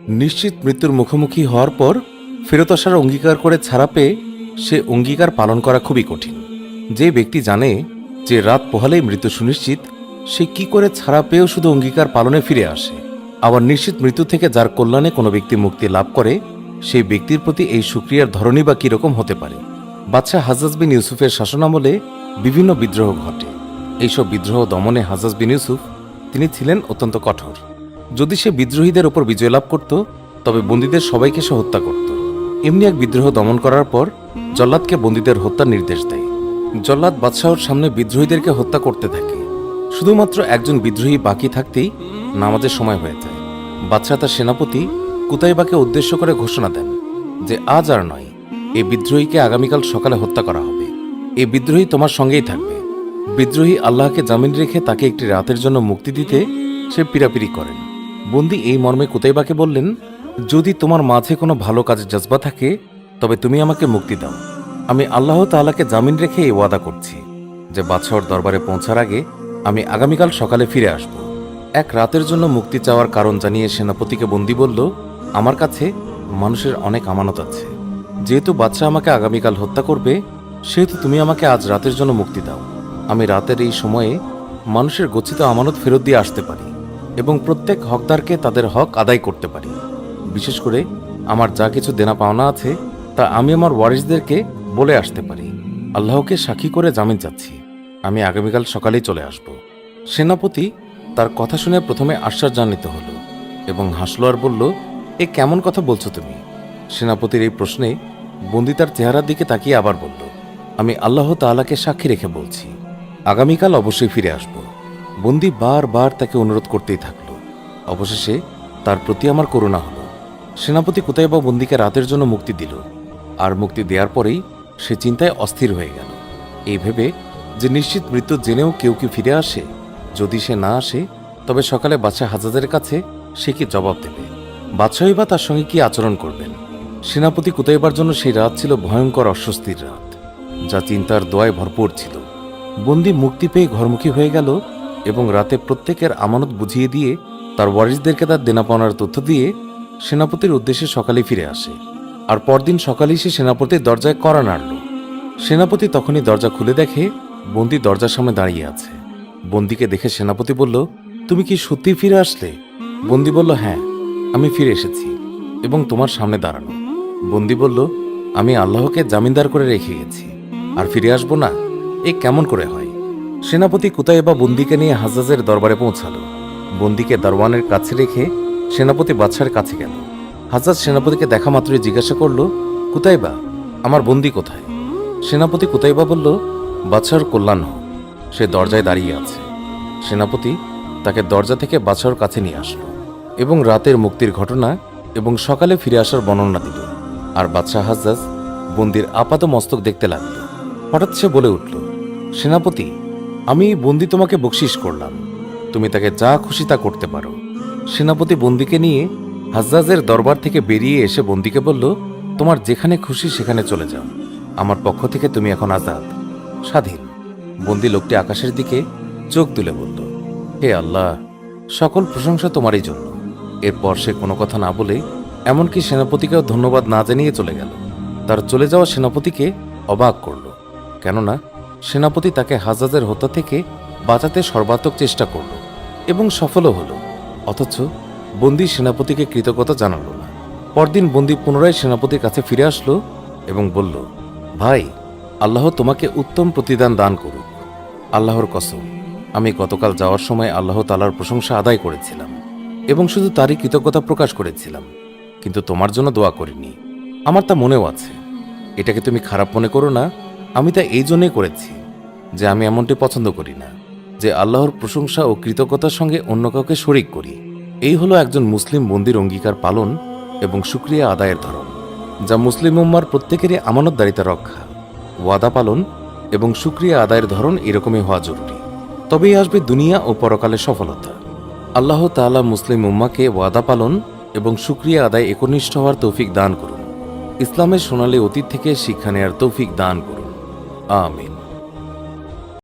নিশ্চিত মৃত্যুর মুখোমুখি হওয়ার পর ফেরত আসার অঙ্গীকার করে ছাড়া পেয়ে সে অঙ্গীকার পালন করা খুবই কঠিন। যে ব্যক্তি জানে যে রাত পোহালেই মৃত্যু সুনিশ্চিত, সে কি করে ছাড়া পেয়েও শুধু অঙ্গীকার পালনে ফিরে আসে? আবার নিশ্চিত মৃত্যু থেকে যার কল্যাণে কোনো ব্যক্তি মুক্তি লাভ করে, সেই ব্যক্তির প্রতি এই শুকরিয়ার ধরনই বা কীরকম হতে পারে? বাদশাহ হাজ্জাজ বিন ইউসুফের শাসনামলে বিভিন্ন বিদ্রোহ ঘটে। এইসব বিদ্রোহ দমনে হাজ্জাজ বিন ইউসুফ তিনি ছিলেন অত্যন্ত কঠোর। যদি সে বিদ্রোহীদের ওপর বিজয় লাভ করত, তবে বন্দীদের সবাইকে সে হত্যা করত। এমনি এক বিদ্রোহ দমন করার পর জল্লাদকে বন্দীদের হত্যার নির্দেশ দেয়। জল্লাদ বাদশাহর সামনে বিদ্রোহীদেরকে হত্যা করতে থাকে। শুধুমাত্র একজন বিদ্রোহী বাকি থাকতেই নামাজের সময় হয়ে যায়। বাদশাহ তার সেনাপতি কুতাইবাকে উদ্দেশ্য করে ঘোষণা দেন যে আজ আর নয়, এই বিদ্রোহীকে আগামীকাল সকালে হত্যা করা হবে। এই বিদ্রোহী তোমার সঙ্গেই থাকবে। বিদ্রোহী আল্লাহকে জামিন রেখে তাকে একটি রাতের জন্য মুক্তি দিতে সে পিরাপিরি করেন। বন্দী এই মর্মে কুতাইবাকে বললেন, যদি তোমার মাঝে কোনো ভালো কাজের জজবা থাকে তবে তুমি আমাকে মুক্তি দাও। আমি আল্লাহ তাআলাকে জামিন রেখে এই ওয়াদা করছি যে বাদশাহর দরবারে পৌঁছার আগে আমি আগামীকাল সকালে ফিরে আসব। এক রাতের জন্য মুক্তি চাওয়ার কারণ জানিয়ে সেনাপতিকে বন্দী বলল, আমার কাছে মানুষের অনেক আমানত আছে। যেহেতু বাদশাহ আমাকে আগামীকাল হত্যা করবে, সেহেতু তুমি আমাকে আজ রাতের জন্য মুক্তি দাও। আমি রাতের এই সময়ে মানুষের গচ্ছিত আমানত ফেরত দিয়ে আসতে পারি এবং প্রত্যেক হকদারকে তাদের হক আদায় করতে পারি। বিশেষ করে আমার যা কিছু দেনা পাওনা আছে তা আমি আমার ওয়ারিসদেরকে বলে আসতে পারি। আল্লাহকে সাক্ষী করে জামিন চাচ্ছি, আমি আগামীকাল সকালেই চলে আসব। সেনাপতি তার কথা শুনে প্রথমে আশ্চর্যান্বিত হল এবং হাসল আর বলল, এ কেমন কথা বলছো তুমি? সেনাপতির এই প্রশ্নে বন্দী তার চেহারার দিকে তাকিয়ে আবার বলল, আমি আল্লাহ তাআলাকে সাক্ষী রেখে বলছি, আগামীকাল অবশ্যই ফিরে আসব। বন্দী বারবার তাকে অনুরোধ করতেই থাকল। অবশেষে তার প্রতি আমার করুণা হলো। সেনাপতি কুতাইবা বন্দীকে রাতের জন্য মুক্তি দিল। আর মুক্তি দেওয়ার পরেই সে চিন্তায় অস্থির হয়ে গেল, এই ভেবে যে নিশ্চিত মৃত্যু জেনেও কেউ কি ফিরে আসে? যদি সে না আসে তবে সকালে বাদশাহ হাজ্জাজের কাছে সে কি জবাব দেবে? বাদশাহই বা তার সঙ্গে কি আচরণ করবেন? সেনাপতি কুতাইবার জন্য সেই রাত ছিল ভয়ঙ্কর অস্বস্তির রাত, যা চিন্তার দোয়ায় ভরপুর ছিল। বন্দী মুক্তি পেয়ে ঘরমুখী হয়ে গেল এবং রাতে প্রত্যেকের আমানত বুঝিয়ে দিয়ে তার ওয়ারিসদেরকে তার দেনা পাওনার তথ্য দিয়ে সেনাপতির উদ্দেশ্যে সকালে ফিরে আসে। আর পরদিন সকালেই সে সেনাপতির দরজায় কড়া নাড়ল। সেনাপতি তখনই দরজা খুলে দেখে বন্দী দরজার সামনে দাঁড়িয়ে আছে। বন্দীকে দেখে সেনাপতি বলল, তুমি কি সত্যি ফিরে আসলে? বন্দী বলল, হ্যাঁ, আমি ফিরে এসেছি এবং তোমার সামনে দাঁড়ানো। বন্দী বলল, আমি আল্লাহকে জামিনদার করে রেখে গেছি, আর ফিরে আসবো না? এ কেমন করে হয়? সেনাপতি কুতাইবা বন্দীকে নিয়ে হাজ্জাজের দরবারে পৌঁছালো। বন্দীকে দারওয়ানের কাছে রেখে সেনাপতি বাদশার কাছে গেল। হাজ্জাজ সেনাপতিকে দেখা মাত্রই জিজ্ঞাসা করল, কুতাইবা, আমার বন্দী কোথায়? সেনাপতি কুতাইবা বলল, বাদশার কল্যাণ হোক, সে দরজায় দাঁড়িয়ে আছে। সেনাপতি তাকে দরজা থেকে বাদশার কাছে নিয়ে আসলো এবং রাতের মুক্তির ঘটনা এবং সকালে ফিরে আসার বর্ণনা দিল। আর বাদশাহ হাজ্জাজ বন্দির আপাত মস্তক দেখতে লাগল। হঠাৎ সে বলে উঠল, সেনাপতি, আমি বন্দি তোমাকে বকশিস করলাম, তুমি তাকে যা খুশি তা করতে পারো। সেনাপতি বন্দিকে নিয়ে হাজ্জাজের দরবার থেকে বেরিয়ে এসে বন্দিকে বলল, তোমার যেখানে খুশি সেখানে চলে যাও, আমার পক্ষ থেকে তুমি এখন আজাদ, স্বাধীন। বন্দি লোকটি আকাশের দিকে চোখ তুলে বলল, হে আল্লাহ, সকল প্রশংসা তোমারই জন্য। এরপর সে কোনো কথা না বলে এমনকি সেনাপতিকেও ধন্যবাদ না জানিয়ে চলে গেল। তার চলে যাওয়া সেনাপতিকে অবাক করল, কেননা সেনাপতি তাকে হাজ্জাজের হত্যা থেকে বাঁচাতে সর্বাত্মক চেষ্টা করল এবং সফলও হল। অথচ বন্দী সেনাপতিকে কৃতজ্ঞতা জানাল না। পরদিন বন্দী পুনরায় সেনাপতির কাছে ফিরে আসলো এবং বলল, ভাই, আল্লাহ তোমাকে উত্তম প্রতিদান দান করুক। আল্লাহর কসম, আমি গতকাল যাওয়ার সময় আল্লাহ তাআলার প্রশংসা আদায় করেছিলাম এবং শুধু তারই কৃতজ্ঞতা প্রকাশ করেছিলাম, কিন্তু তোমার জন্য দোয়া করিনি। আমার তা মনেও আছে। এটাকে তুমি খারাপ মনে করো না। আমি তা এই জন্যই করেছি যে আমি এমনটি পছন্দ করি না যে আল্লাহর প্রশংসা ও কৃতজ্ঞতার সঙ্গে অন্য কাউকে শরিক করি। এই হলো একজন মুসলিম বন্দির অঙ্গীকার পালন এবং শুকরিয়া আদায়ের ধরন, যা মুসলিম উম্মার প্রত্যেকেরই আমানতদারিতা রক্ষা, ওয়াদা পালন এবং শুকরিয়া আদায়ের ধরন এরকমই হওয়া জরুরি। তবেই আসবে দুনিয়া ও পরকালে সফলতা। আল্লাহ তাআলা মুসলিম উম্মাকে ওয়াদা পালন এবং শুকরিয়া আদায় একনিষ্ঠ হওয়ার তৌফিক দান করুন। ইসলামের সোনালী অতীত থেকে শিক্ষা নেয়ার তৌফিক দান করুন। আমিন।